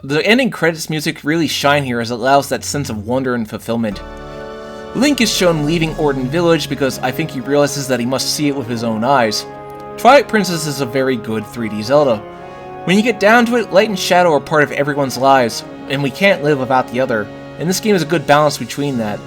The ending credits music really shine here as it allows that sense of wonder and fulfillment. Link is shown leaving Orton Village because I think he realizes that he must see it with his own eyes. Twilight Princess is a very good 3D Zelda. When you get down to it, light and shadow are part of everyone's lives, and we can't live without the other, and this game is a good balance between that.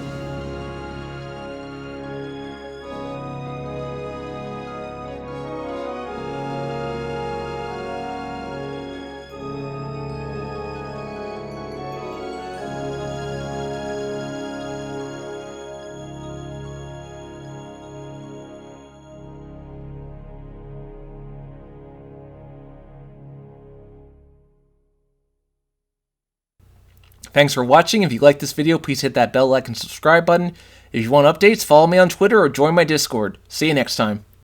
Thanks for watching. If you liked this video, please hit that bell, like, and subscribe button. If you want updates, follow me on Twitter or join my Discord. See you next time.